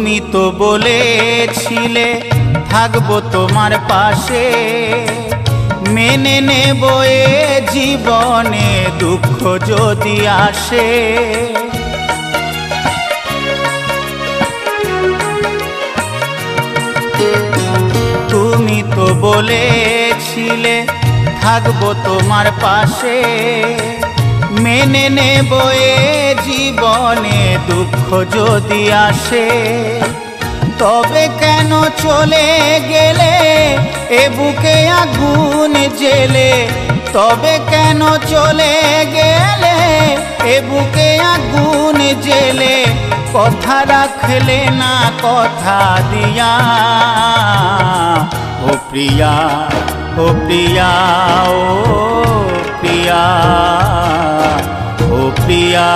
তুমি তো বলেছিলে থাকবো তোমার পাশে, মেনে নেব এ জীবনে দুঃখ যদি আসে। তুমি তো বলেছিলে থাকবো তোমার পাশে, মেনে নেব এ জীবনে দুঃখ যদি আসে। তবে কেন চলে গেলে এ বুকে আগুন জেলে, তবে কেন চলে গেলে এ বুকে আগুন জেলে, কথা রাখলে না কথা দিয়া। ও প্রিয়া, ও প্রিয়া, ও প্রিয়া, ও প্রিয়া।